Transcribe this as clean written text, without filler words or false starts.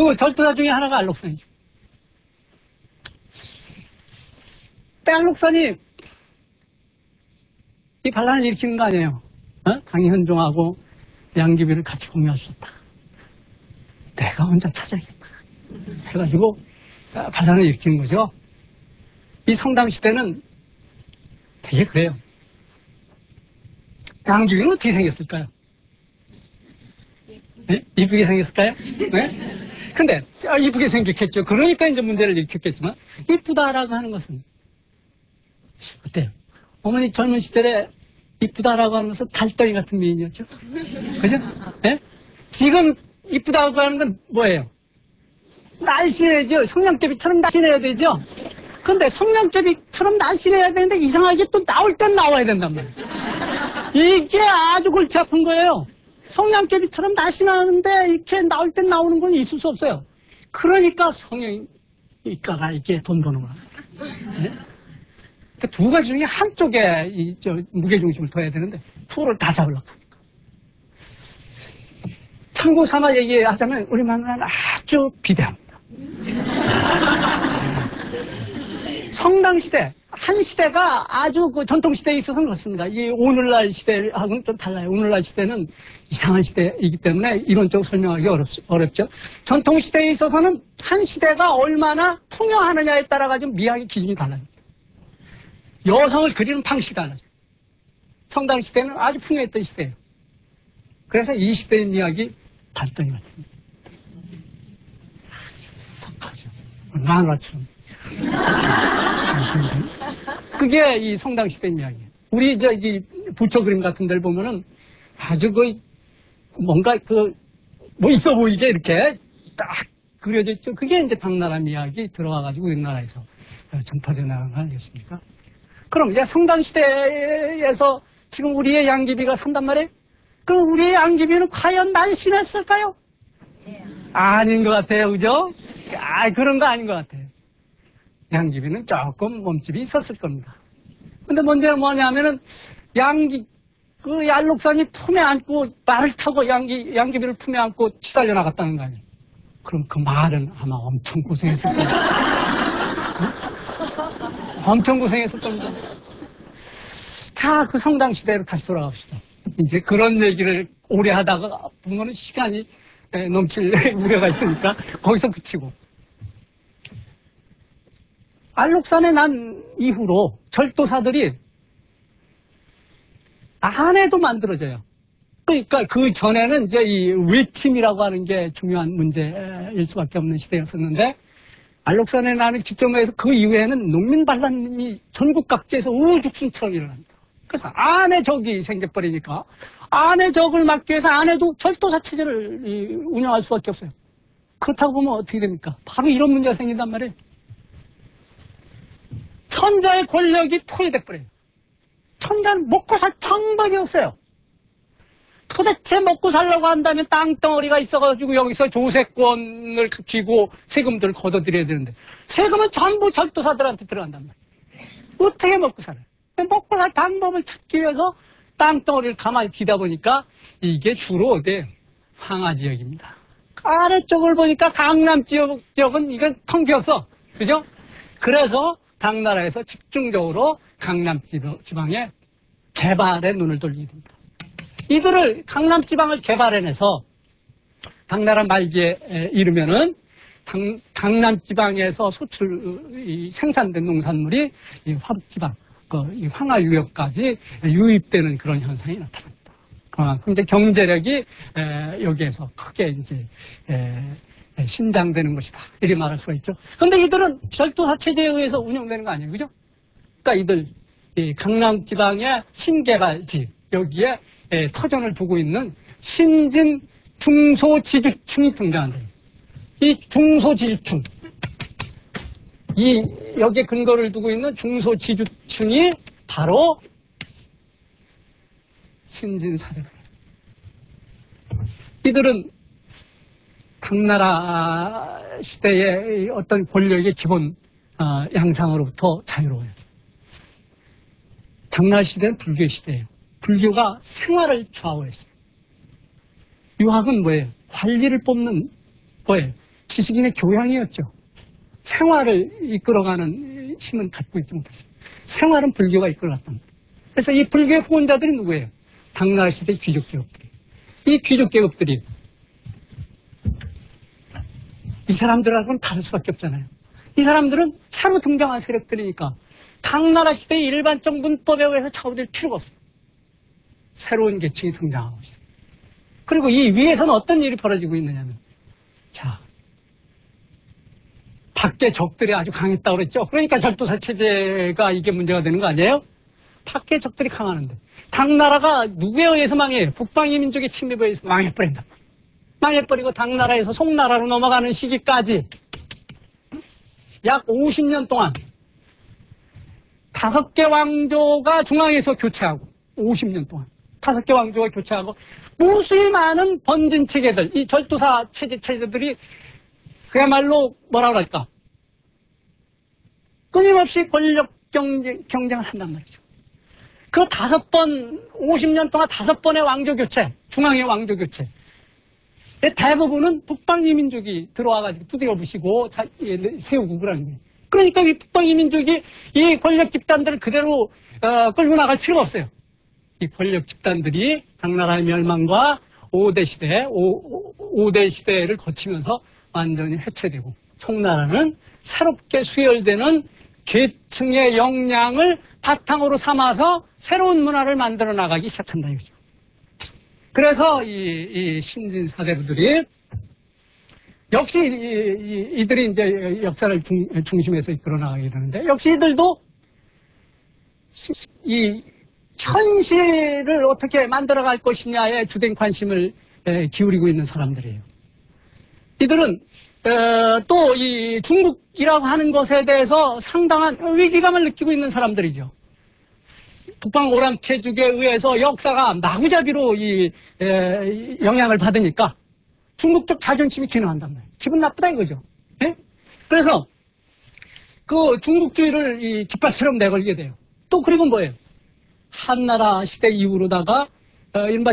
그 절도자 중에 하나가 알록산이죠. 알록산이 이 반란을 일으키는 거 아니에요. 강현종하고 양귀비를 같이 공유할 수 없다. 내가 혼자 찾아야겠다. 해가지고 반란을 일으키는 거죠. 이 성당시대는 되게 그래요. 양귀비는 어떻게 생겼을까요? 네? 이쁘게 생겼을까요? 네? 근데 이쁘게 생겼겠죠. 그러니까 이제 문제를 일으켰겠지만 이쁘다라고 하는 것은 어때요? 어머니 젊은 시절에 이쁘다라고 하는 것은 달덩이 같은 미인이었죠. 그죠? 네? 지금 이쁘다고 하는 건 뭐예요? 날씬해져. 성냥개비처럼 날씬해야 되죠. 근데 성냥개비처럼 날씬해야 되는데 이상하게 또 나올 땐 나와야 된단 말이에요. 이게 아주 골치 아픈 거예요. 성냥개비처럼 날씬하는데 이렇게 나올 땐 나오는 건 있을 수 없어요. 그러니까 성형외과가 이게 돈 버는 거야. 네? 두 가지 중에 한쪽에 무게중심을 둬야 되는데 둘을 다 잡으려고 하니까. 참고 삼아 얘기하자면 우리 마누라는 아주 비대합니다. 성당시대, 한 시대가 아주 그 전통시대에 있어서는 그렇습니다. 이 오늘날 시대하고는 좀 달라요. 오늘날 시대는 이상한 시대이기 때문에 이론적으로 설명하기 어렵죠. 전통시대에 있어서는 한 시대가 얼마나 풍요하느냐에 따라가지고 미학의 기준이 달라요. 여성을 그리는 방식이 달라져요. 성당시대는 아주 풍요했던 시대예요. 그래서 이 시대의 미학이 달덩이 같습니다. 독하죠. 마누라처럼. 그게 이 성당시대 이야기예요. 우리 이 부처 그림 같은 데를 보면은 아주 뭔가 뭐 있어 보이게 이렇게 딱 그려져 있죠. 그게 이제 당나라 미학이 들어와가지고 우리나라에서 전파되어 나간 거 아니겠습니까? 그럼 이제 성당시대에서 지금 우리의 양귀비가 산단 말이에요? 그럼 우리의 양귀비는 과연 날씬했을까요? 아닌 것 같아요. 그죠? 그런 거 아닌 것 같아요. 양귀비는 조금 몸집이 있었을 겁니다. 근데 문제는 뭐냐면은 그 얄록산이 품에 안고 말을 타고 양귀비를 품에 안고 치달려 나갔다는 거 아니에요? 그럼 그 말은 아마 엄청 고생했을 겁니다. 엄청 고생했을 겁니다. 자, 그 성당 시대로 다시 돌아갑시다. 이제 그런 얘기를 오래 하다가 보면은 시간이 넘칠 우려가 있으니까 거기서 그치고. 알록산에 난 이후로 절도사들이 아내도 만들어져요. 그러니까 그 전에는 이제 이 외침이라고 하는 게 중요한 문제일 수밖에 없는 시대였었는데 알록산에 나는 기점에서 그 이후에는 농민 반란이 전국 각지에서 우후죽순처럼 일어납니다. 그래서 아내 적이 생겨버리니까 아내 적을 막기 위해서 아내도 절도사 체제를 운영할 수밖에 없어요. 그렇다고 보면 어떻게 됩니까? 바로 이런 문제가 생긴단 말이에요. 천자의 권력이 포위돼버려요. 천자는 먹고 살 방법이 없어요. 도대체 먹고 살려고 한다면 땅덩어리가 있어가지고 여기서 조세권을 쥐고 세금들을 걷어들여야 되는데 세금은 전부 절도사들한테 들어간단 말이에요. 어떻게 먹고 살아요? 먹고 살 방법을 찾기 위해서 땅덩어리를 가만히 뒤다 보니까 이게 주로 어디에 황하지역입니다. 아래쪽을 보니까 강남 지역은 이건 텅 비어서 그죠? 그래서 당나라에서 집중적으로 강남 지방에 개발에 눈을 돌리게 됩니다. 이들을 강남 지방을 개발해내서 당나라 말기에 이르면은 강남 지방에서 생산된 농산물이 이 화북지방, 이 황하 유역까지 유입되는 그런 현상이 나타납니다. 그만큼 이제 경제력이 여기에서 크게 이제 신장되는 것이다. 이렇게 말할 수가 있죠. 그런데 이들은 절도사 체제에 의해서 운영되는 거 아니에요, 그죠? 그러니까 이들 이 강남 지방의 신개발지 여기에 터전을 두고 있는 신진 중소지주층이 등장한다. 이 중소지주층, 여기에 근거를 두고 있는 중소지주층이 바로 신진사대입니다. 이들은 당나라 시대의 어떤 권력의 기본 양상으로부터 자유로워요. 당나라 시대는 불교 시대예요. 불교가 생활을 좌우했어요. 유학은 뭐예요? 관리를 뽑는 거예요. 지식인의 교양이었죠. 생활을 이끌어가는 힘은 갖고 있지 못했습니다. 생활은 불교가 이끌어갔단 말이에요. 그래서 이 불교의 후원자들이 누구예요? 당나라 시대 귀족 계급들이. 이 귀족 계급들이 이 사람들하고는 다를 수밖에 없잖아요. 이 사람들은 새로 등장한 세력들이니까 당나라 시대의 일반적 문법에 의해서 차오를 필요가 없어요. 새로운 계층이 등장하고 있어요. 그리고 이 위에서는 어떤 일이 벌어지고 있느냐면, 자, 밖에 적들이 아주 강했다고 그랬죠. 그러니까 절도사 체제가 이게 문제가 되는 거 아니에요? 밖에 적들이 강하는데 당나라가 누구에 의해서 망해요? 북방이 민족의 침입에 의해서 망해버린다. 망해버리고 당나라에서 송나라로 넘어가는 시기까지 약 50년 동안 5개 왕조가 중앙에서 교체하고 50년 동안 5개 왕조가 교체하고 무수히 많은 번진 체계들, 이 절도사 체제들이 그야말로 뭐라 그럴까? 끊임없이 권력 경쟁을 한단 말이죠. 그 50년 동안 5번의 왕조 교체, 중앙의 왕조 교체. 대부분은 북방 이민족이 들어와가지고 두드려 부시고 세우고 그러는 거예요. 그러니까 이 북방 이민족이 이 권력 집단들을 그대로 끌고 나갈 필요가 없어요. 이 권력 집단들이 당나라의 멸망과 5대 시대를 거치면서 완전히 해체되고 송나라는 새롭게 수혈되는 계층의 역량을 바탕으로 삼아서 새로운 문화를 만들어 나가기 시작한다 이거죠. 그래서 이 신진 사대부들이 역시 이들이 이제 역사를 중심에서 이끌어 나가게 되는데 역시 이들도 이 현실을 어떻게 만들어갈 것이냐에 주된 관심을 기울이고 있는 사람들이에요. 이들은 또 이 중국이라고 하는 것에 대해서 상당한 위기감을 느끼고 있는 사람들이죠. 북방 오랑캐족에 의해서 역사가 마구잡이로 영향을 받으니까 중국적 자존심이 기능한단 말이에요. 기분 나쁘다 이거죠. 예? 그래서 그 중국주의를 깃발처럼 내걸게 돼요. 또 그리고 뭐예요? 한나라 시대 이후로다가 이른바